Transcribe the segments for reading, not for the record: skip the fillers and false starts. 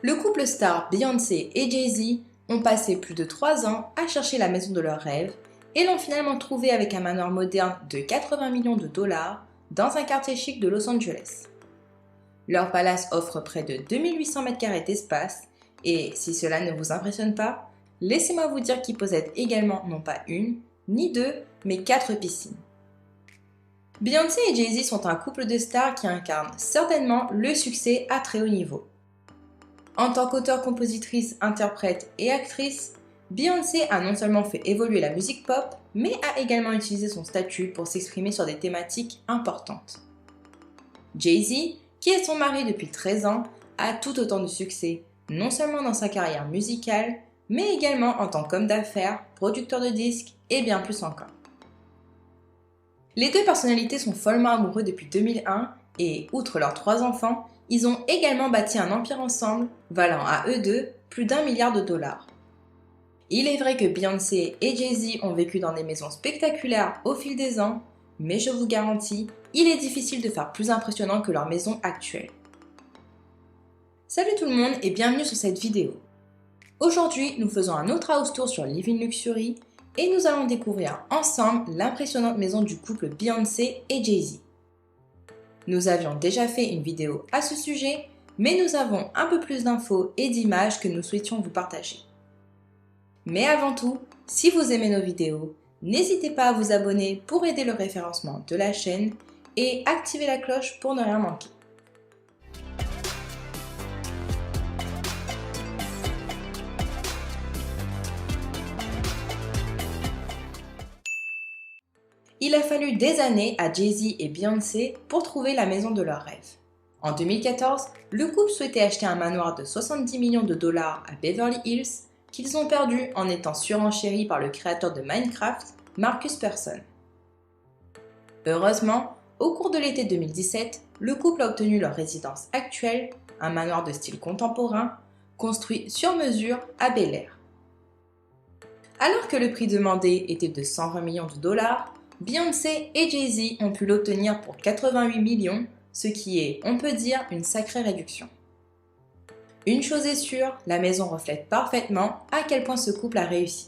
Le couple star Beyoncé et Jay-Z ont passé plus de 3 ans à chercher la maison de leurs rêves et l'ont finalement trouvée avec un manoir moderne de 80 millions de dollars dans un quartier chic de Los Angeles. Leur palace offre près de 2800 m² d'espace et si cela ne vous impressionne pas, laissez-moi vous dire qu'ils possèdent également non pas une, ni deux, mais 4 piscines. Beyoncé et Jay-Z sont un couple de stars qui incarne certainement le succès à très haut niveau. En tant qu'auteure, compositrice, interprète et actrice, Beyoncé a non seulement fait évoluer la musique pop, mais a également utilisé son statut pour s'exprimer sur des thématiques importantes. Jay-Z, qui est son mari depuis 13 ans, a tout autant de succès, non seulement dans sa carrière musicale, mais également en tant qu'homme d'affaires, producteur de disques et bien plus encore. Les deux personnalités sont follement amoureux depuis 2001 et, outre leurs 3 enfants, ils ont également bâti un empire ensemble, valant à eux deux plus d'1 milliard de dollars. Il est vrai que Beyoncé et Jay-Z ont vécu dans des maisons spectaculaires au fil des ans, mais je vous garantis, il est difficile de faire plus impressionnant que leur maison actuelle. Salut tout le monde et bienvenue sur cette vidéo. Aujourd'hui, nous faisons un autre house tour sur Living Luxury et nous allons découvrir ensemble l'impressionnante maison du couple Beyoncé et Jay-Z. Nous avions déjà fait une vidéo à ce sujet, mais nous avons un peu plus d'infos et d'images que nous souhaitions vous partager. Mais avant tout, si vous aimez nos vidéos, n'hésitez pas à vous abonner pour aider le référencement de la chaîne et activer la cloche pour ne rien manquer. Il a fallu des années à Jay-Z et Beyoncé pour trouver la maison de leurs rêves. En 2014, le couple souhaitait acheter un manoir de 70 millions de dollars à Beverly Hills qu'ils ont perdu en étant surenchéris par le créateur de Minecraft, Markus Persson. Heureusement, au cours de l'été 2017, le couple a obtenu leur résidence actuelle, un manoir de style contemporain, construit sur mesure à Bel Air. Alors que le prix demandé était de 120 millions de dollars, Beyoncé et Jay-Z ont pu l'obtenir pour 88 millions, ce qui est, on peut dire, une sacrée réduction. Une chose est sûre, la maison reflète parfaitement à quel point ce couple a réussi.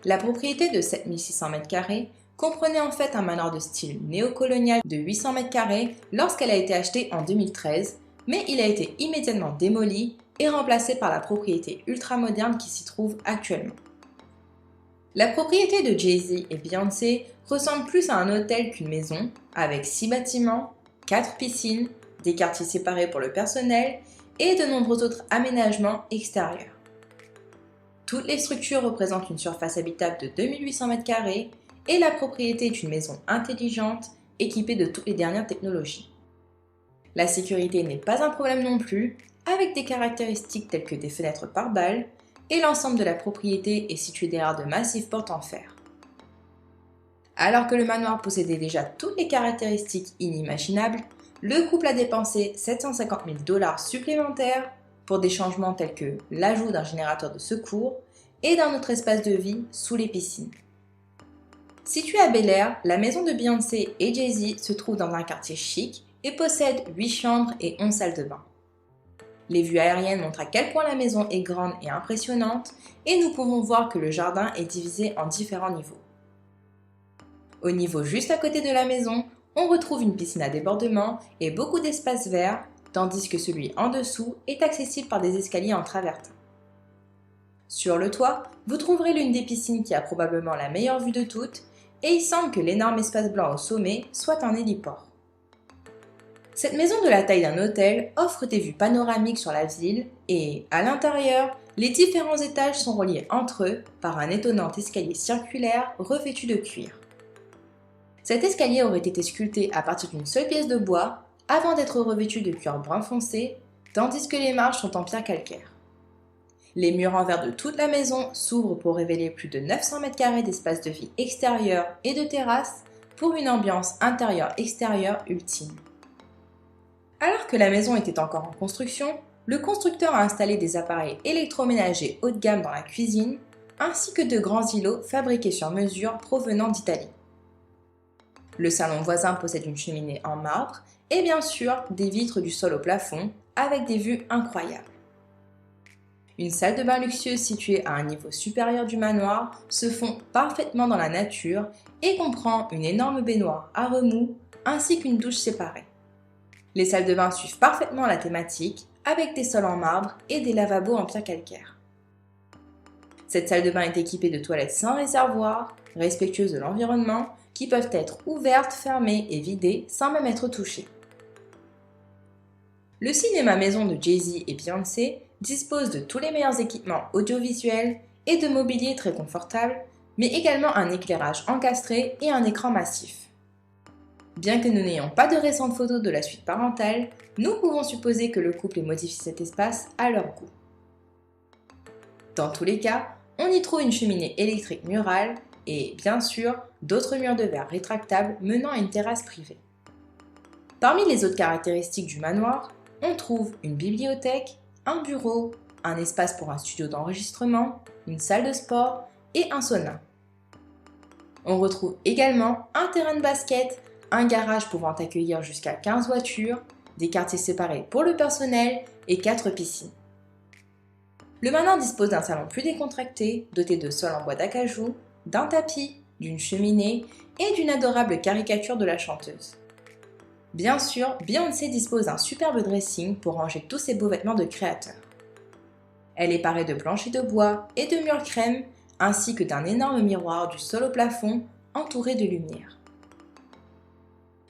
La propriété de 7600 m² comprenait en fait un manoir de style néocolonial de 800 m² lorsqu'elle a été achetée en 2013, mais il a été immédiatement démoli et remplacé par la propriété ultramoderne qui s'y trouve actuellement. La propriété de Jay-Z et Beyoncé ressemble plus à un hôtel qu'une maison, avec 6 bâtiments, 4 piscines, des quartiers séparés pour le personnel et de nombreux autres aménagements extérieurs. Toutes les structures représentent une surface habitable de 2800 m² et la propriété est une maison intelligente équipée de toutes les dernières technologies. La sécurité n'est pas un problème non plus, avec des caractéristiques telles que des fenêtres par balles, et l'ensemble de la propriété est situé derrière de massives portes en fer. Alors que le manoir possédait déjà toutes les caractéristiques inimaginables, le couple a dépensé 750 000 dollars supplémentaires pour des changements tels que l'ajout d'un générateur de secours et d'un autre espace de vie sous les piscines. Située à Bel Air, la maison de Beyoncé et Jay-Z se trouve dans un quartier chic et possède 8 chambres et 11 salles de bain. Les vues aériennes montrent à quel point la maison est grande et impressionnante et nous pouvons voir que le jardin est divisé en différents niveaux. Au niveau juste à côté de la maison, on retrouve une piscine à débordement et beaucoup d'espaces verts, tandis que celui en dessous est accessible par des escaliers en travertin. Sur le toit, vous trouverez l'une des piscines qui a probablement la meilleure vue de toutes et il semble que l'énorme espace blanc au sommet soit un héliport. Cette maison de la taille d'un hôtel offre des vues panoramiques sur la ville et, à l'intérieur, les différents étages sont reliés entre eux par un étonnant escalier circulaire revêtu de cuir. Cet escalier aurait été sculpté à partir d'une seule pièce de bois avant d'être revêtu de cuir brun foncé, tandis que les marches sont en pierre calcaire. Les murs en verre de toute la maison s'ouvrent pour révéler plus de 900 m² d'espace de vie extérieur et de terrasse pour une ambiance intérieure-extérieure ultime. Alors que la maison était encore en construction, le constructeur a installé des appareils électroménagers haut de gamme dans la cuisine, ainsi que de grands îlots fabriqués sur mesure provenant d'Italie. Le salon voisin possède une cheminée en marbre et bien sûr des vitres du sol au plafond avec des vues incroyables. Une salle de bain luxueuse située à un niveau supérieur du manoir se fond parfaitement dans la nature et comprend une énorme baignoire à remous ainsi qu'une douche séparée. Les salles de bain suivent parfaitement la thématique avec des sols en marbre et des lavabos en pierre calcaire. Cette salle de bain est équipée de toilettes sans réservoir, respectueuses de l'environnement, qui peuvent être ouvertes, fermées et vidées sans même être touchées. Le cinéma maison de Jay-Z et Beyoncé dispose de tous les meilleurs équipements audiovisuels et de mobilier très confortable, mais également un éclairage encastré et un écran massif. Bien que nous n'ayons pas de récentes photos de la suite parentale, nous pouvons supposer que le couple ait modifié cet espace à leur goût. Dans tous les cas, on y trouve une cheminée électrique murale et, bien sûr, d'autres murs de verre rétractables menant à une terrasse privée. Parmi les autres caractéristiques du manoir, on trouve une bibliothèque, un bureau, un espace pour un studio d'enregistrement, une salle de sport et un sauna. On retrouve également un terrain de basket, un garage pouvant accueillir jusqu'à 15 voitures, des quartiers séparés pour le personnel et 4 piscines. Le manoir dispose d'un salon plus décontracté, doté de sols en bois d'acajou, d'un tapis, d'une cheminée et d'une adorable caricature de la chanteuse. Bien sûr, Beyoncé dispose d'un superbe dressing pour ranger tous ses beaux vêtements de créateur. Elle est parée de planchers de bois et de murs crème, ainsi que d'un énorme miroir du sol au plafond entouré de lumière.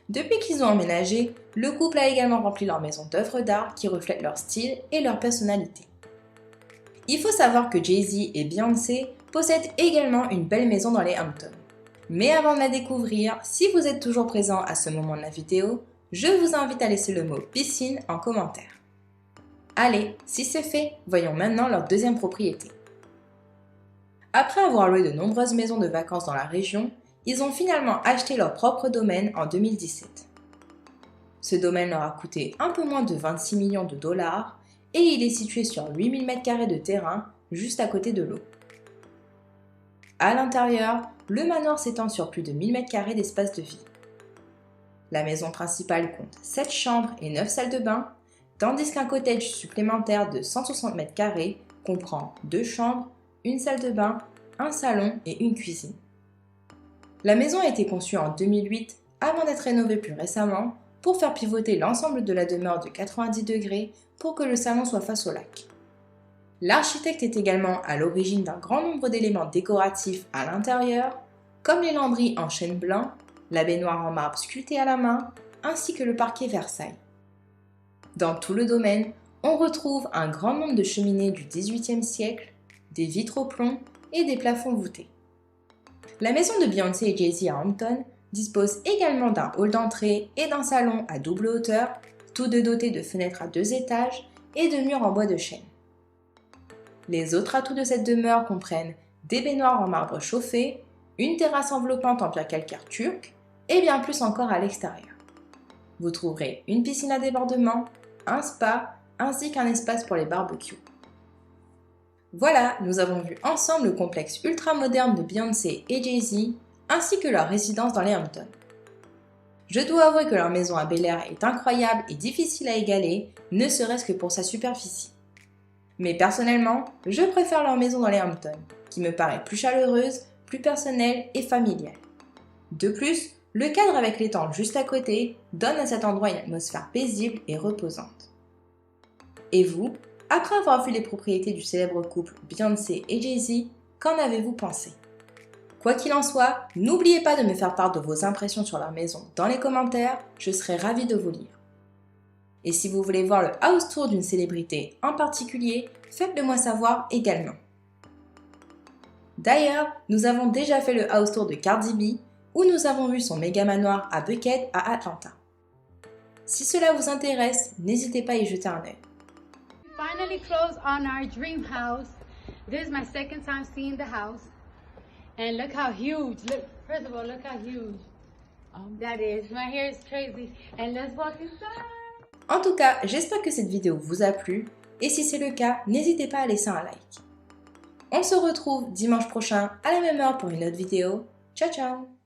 Depuis qu'ils ont emménagé, le couple a également rempli leur maison d'œuvres d'art qui reflètent leur style et leur personnalité. Il faut savoir que Jay-Z et Beyoncé possèdent également une belle maison dans les Hamptons. Mais avant de la découvrir, si vous êtes toujours présent à ce moment de la vidéo, je vous invite à laisser le mot piscine en commentaire. Allez, si c'est fait, voyons maintenant leur deuxième propriété. Après avoir loué de nombreuses maisons de vacances dans la région, ils ont finalement acheté leur propre domaine en 2017. Ce domaine leur a coûté un peu moins de 26 millions de dollars et il est situé sur 8000 m² de terrain, juste à côté de l'eau. À l'intérieur, le manoir s'étend sur plus de 1000 m² d'espace de vie. La maison principale compte 7 chambres et 9 salles de bain, tandis qu'un cottage supplémentaire de 160 m² comprend 2 chambres, une salle de bain, un salon et une cuisine. La maison a été conçue en 2008 avant d'être rénovée plus récemment pour faire pivoter l'ensemble de la demeure de 90 degrés pour que le salon soit face au lac. L'architecte est également à l'origine d'un grand nombre d'éléments décoratifs à l'intérieur, comme les lambris en chêne blanc, la baignoire en marbre sculptée à la main, ainsi que le parquet Versailles. Dans tout le domaine, on retrouve un grand nombre de cheminées du XVIIIe siècle, des vitres au plomb et des plafonds voûtés. La maison de Beyoncé et Jay-Z à Hampton dispose également d'un hall d'entrée et d'un salon à double hauteur, tous deux dotés de fenêtres à 2 étages et de murs en bois de chêne. Les autres atouts de cette demeure comprennent des baignoires en marbre chauffé, une terrasse enveloppante en pierre calcaire turque et bien plus encore à l'extérieur. Vous trouverez une piscine à débordement, un spa ainsi qu'un espace pour les barbecues. Voilà, nous avons vu ensemble le complexe ultra moderne de Beyoncé et Jay-Z ainsi que leur résidence dans les Hamptons. Je dois avouer que leur maison à Bel-Air est incroyable et difficile à égaler, ne serait-ce que pour sa superficie. Mais personnellement, je préfère leur maison dans les Hamptons, qui me paraît plus chaleureuse, plus personnelle et familiale. De plus, le cadre avec l'étang juste à côté donne à cet endroit une atmosphère paisible et reposante. Et vous, après avoir vu les propriétés du célèbre couple Beyoncé et Jay-Z, qu'en avez-vous pensé ? Quoi qu'il en soit, n'oubliez pas de me faire part de vos impressions sur leur maison dans les commentaires, je serai ravie de vous lire. Et si vous voulez voir le house tour d'une célébrité en particulier, faites-le moi savoir également. D'ailleurs, nous avons déjà fait le house tour de Cardi B, où nous avons vu son méga manoir à Buckhead à Atlanta. Si cela vous intéresse, n'hésitez pas à y jeter un œil. Finally closed on our dream house. This is my second time seeing the house. And look how huge. Look, first of all, look how huge that is. My hair is crazy. And let's walk inside. En tout cas, j'espère que cette vidéo vous a plu. Et si c'est le cas, n'hésitez pas à laisser un like. On se retrouve dimanche prochain à la même heure pour une autre vidéo. Ciao ciao!